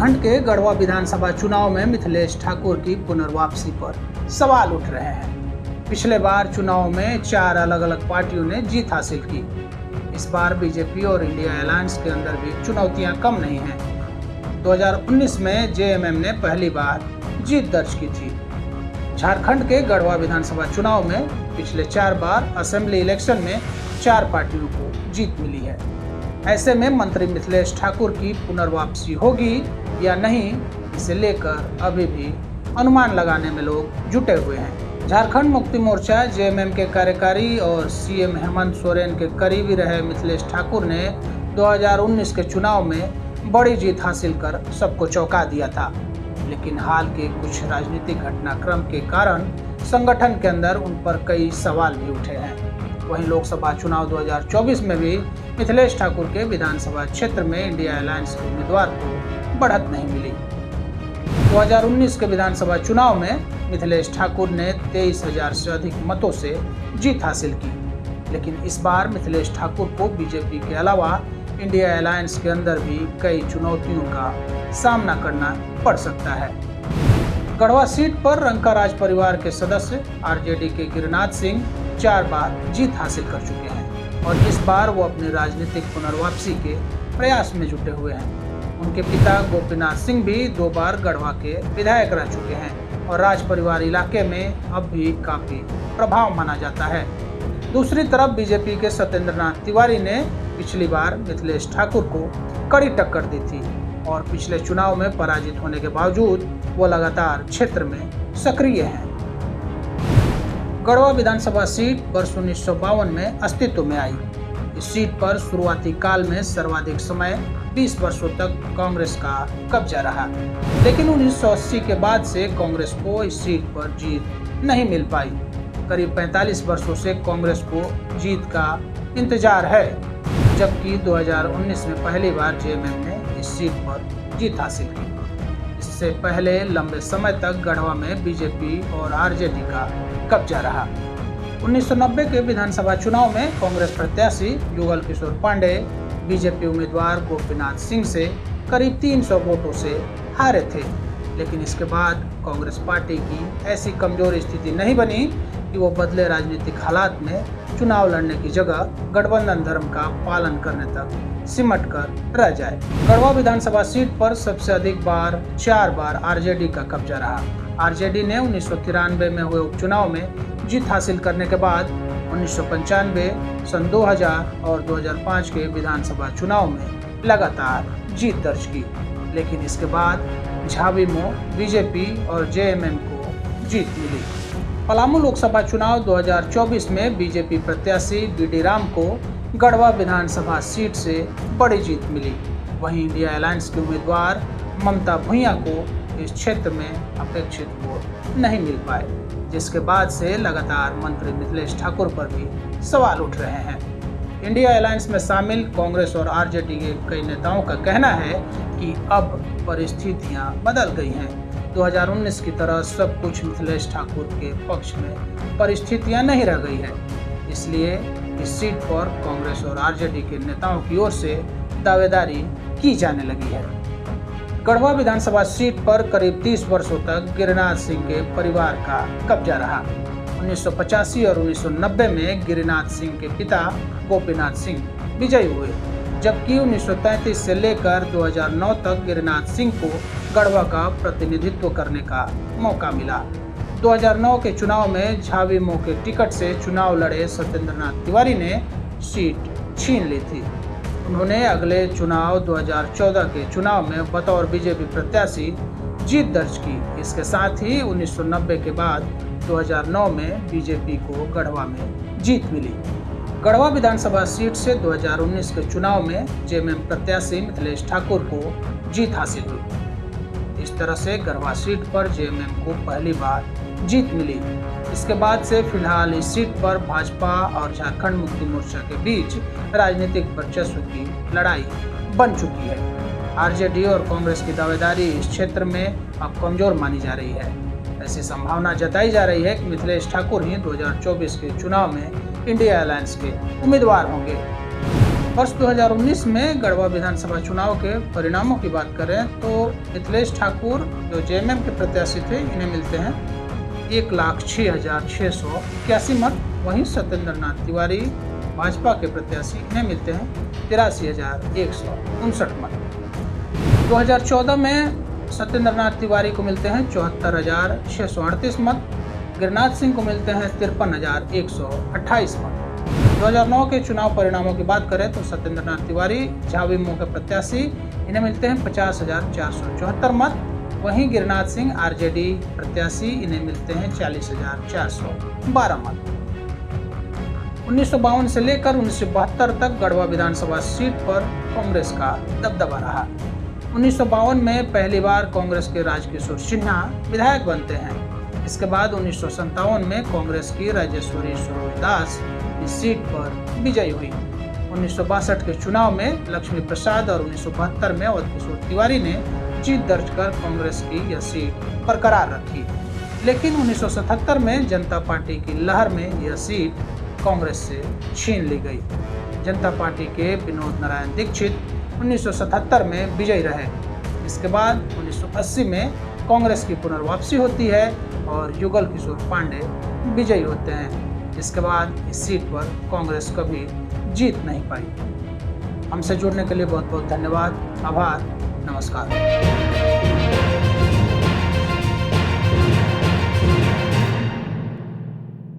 झारखंड के गढ़वा विधानसभा चुनाव में मिथिलेश ठाकुर की पुनर्वापसी पर सवाल उठ रहे हैं। पिछले बार चुनाव में 4 अलग अलग पार्टियों ने जीत हासिल की। इस बार बीजेपी और इंडिया अलायंस के अंदर भी चुनौतियां कम नहीं हैं। 2019 में जेएमएम ने पहली बार जीत दर्ज की थी। झारखंड के गढ़वा विधानसभा चुनाव में पिछले 4 बार असेंबली इलेक्शन में 4 पार्टियों को जीत मिली है। ऐसे में मंत्री मिथिलेश ठाकुर की पुनर्वापसी होगी या नहीं, इसे लेकर अभी भी अनुमान लगाने में लोग जुटे हुए हैं। झारखंड मुक्ति मोर्चा जेएमएम के कार्यकारी और सीएम हेमंत सोरेन के करीबी रहे मिथिलेश ठाकुर ने 2019 के चुनाव में बड़ी जीत हासिल कर सबको चौंका दिया था, लेकिन हाल के कुछ राजनीतिक घटनाक्रम के कारण संगठन के अंदर उन पर कई सवाल भी उठे हैं। वहीं लोकसभा चुनाव 2024 में भी मिथिलेश ठाकुर के विधानसभा क्षेत्र में इंडिया अलायंस के उम्मीदवार को बढ़त नहीं मिली। 2019 के विधानसभा चुनाव में मिथिलेश ठाकुर ने 23,000 से अधिक मतों से जीत हासिल की, लेकिन इस बार मिथिलेश ठाकुर को बीजेपी के अलावा इंडिया अलायंस के अंदर भी कई चुनौतियों का सामना करना पड़ सकता है। गढ़वा सीट पर रंका राज परिवार के सदस्य आरजेडी के गिरिनाथ सिंह 4 बार जीत हासिल कर चुके हैं और इस बार वो अपनी राजनीतिक पुनर्वापसी के प्रयास में जुटे हुए हैं। उनके पिता गोपीनाथ सिंह भी 2 बार गढ़वा के विधायक रह चुके हैं और राज परिवार इलाके में अब भी काफी प्रभाव माना जाता है। दूसरी तरफ बीजेपी के सत्येंद्र नाथ तिवारी ने पिछली बार मिथिलेश ठाकुर को कड़ी टक्कर दी थी और पिछले चुनाव में पराजित होने के बावजूद वो लगातार क्षेत्र में सक्रिय हैं। गढ़वा विधानसभा सीट वर्ष 1952 में अस्तित्व में आई। इस सीट पर शुरुआती काल में सर्वाधिक समय 20 वर्षों तक कांग्रेस का कब्जा रहा, लेकिन 1980 के बाद से कांग्रेस को इस सीट पर जीत नहीं मिल पाई। करीब 45 वर्षों से कांग्रेस को जीत का इंतजार है, जबकि 2019 में पहली बार जेएमएम ने इस सीट पर जीत हासिल की। इससे पहले लंबे समय तक गढ़वा में बीजेपी और आरजेडी का कब्जा रहा। 1990 के विधानसभा चुनाव में कांग्रेस प्रत्याशी युगल किशोर पांडे बीजेपी उम्मीदवार गोपीनाथ सिंह से करीब 300 वोटों से हारे थे, लेकिन इसके बाद कांग्रेस पार्टी की ऐसी कमजोर स्थिति नहीं बनी कि वो बदले राजनीतिक हालात में चुनाव लड़ने की जगह गठबंधन धर्म का पालन करने तक सिमट कर रह जाए। गढ़वा विधानसभा सीट पर सबसे अधिक बार 4 बार आरजेडी का कब्जा रहा। आरजेडी ने 1993 में हुए उपचुनाव में जीत हासिल करने के बाद 1995, सन 2000 और 2005 के विधानसभा चुनाव में लगातार जीत दर्ज की, लेकिन इसके बाद झाविमो, बीजेपी और जेएमएम को जीत मिली। पलामू लोकसभा चुनाव 2024 में बीजेपी प्रत्याशी बीडी राम को गढ़वा विधानसभा सीट से बड़ी जीत मिली। वहीं इंडिया अलायंस के उम्मीदवार ममता भुइयां को इस क्षेत्र में अपेक्षित वोट नहीं मिल पाए, जिसके बाद से लगातार मंत्री मिथिलेश ठाकुर पर भी सवाल उठ रहे हैं। इंडिया अलायंस में शामिल कांग्रेस और आरजेडी के कई नेताओं का कहना है कि अब परिस्थितियां बदल गई हैं। 2019 की तरह सब कुछ मिथिलेश ठाकुर के पक्ष में परिस्थितियां नहीं रह गई है, इसलिए इस सीट पर कांग्रेस और आरजेडी के नेताओं की ओर से दावेदारी की जाने लगी है। गढ़वा विधानसभा सीट पर करीब 30 वर्षों तक गिरिनाथ सिंह के परिवार का कब्जा रहा। 1985 और 1990 में गिरिनाथ सिंह के पिता गोपीनाथ सिंह विजयी हुए, जबकि 1933 से लेकर 2009 तक गिरिनाथ सिंह को गढ़वा का प्रतिनिधित्व करने का मौका मिला। 2009 के चुनाव में झाविमो के टिकट से चुनाव लड़े सत्येंद्र नाथ तिवारी ने सीट छीन ली थी। उन्होंने अगले चुनाव 2014 के चुनाव में बतौर बीजेपी प्रत्याशी जीत दर्ज की। इसके साथ ही 1990 के बाद 2009 में बीजेपी को गढ़वा में जीत मिली। गढ़वा विधानसभा सीट से 2019 के चुनाव में जेएमएम प्रत्याशी मिथिलेश ठाकुर को जीत हासिल हुई। इस तरह से गढ़वा सीट पर जेएमएम को पहली बार जीत मिली। इसके बाद से फिलहाल इस सीट पर भाजपा और झारखंड मुक्ति मोर्चा के बीच राजनीतिक वर्चस्व की लड़ाई बन चुकी है। आरजेडी और कांग्रेस की दावेदारी इस क्षेत्र में अब कमजोर मानी जा रही है। ऐसी संभावना जताई जा रही है कि मिथिलेश ठाकुर ही 2024 के चुनाव में इंडिया अलायंस के उम्मीदवार होंगे। वर्ष 2019 में गढ़वा विधानसभा चुनाव के परिणामों की बात करें तो मिथिलेश ठाकुर जो जेएमएम के प्रत्याशी थे इन्हें मिलते हैं 1,06,681 मत। वहीं सत्येंद्र नाथ तिवारी भाजपा के प्रत्याशी इन्हें मिलते हैं 83,159 मत। 2014 में सत्येंद्र नाथ तिवारी को मिलते हैं 74,638 मत। गिरिनाथ सिंह को मिलते हैं 53,128 मत। 2009 के चुनाव परिणामों की बात करें तो सत्येंद्र नाथ तिवारी झाविमो के प्रत्याशी इन्हें मिलते हैं 50,474 मत। वहीं गिरिनाथ सिंह आरजेडी प्रत्याशी इन्हें मिलते हैं 40,412 मत। 1952 से लेकर 1972 तक गढ़वा विधानसभा सीट पर कांग्रेस का दबदबा रहा। 1952 में पहली बार कांग्रेस के राजकिशोर सिन्हा विधायक बनते हैं। इसके बाद 1957 में कांग्रेस की राजेश्वरी सूरजदास इस सीट पर विजयी हुई। 1962 के चुनाव में लक्ष्मी प्रसाद और 1972 में अवध किशोर तिवारी ने जीत दर्ज कर कांग्रेस की यह सीट बरकरार रखी। लेकिन 1977 में जनता पार्टी की लहर में यह सीट कांग्रेस से छीन ली गई। जनता पार्टी के विनोद नारायण दीक्षित 1977 में विजयी रहे। इसके बाद 1980 में कांग्रेस की पुनर्वापसी होती है और युगल किशोर पांडे विजयी होते हैं। इसके बाद इस सीट पर कांग्रेस कभी जीत नहीं पाई। हमसे जुड़ने के लिए बहुत बहुत धन्यवाद। आभार। नमस्कार।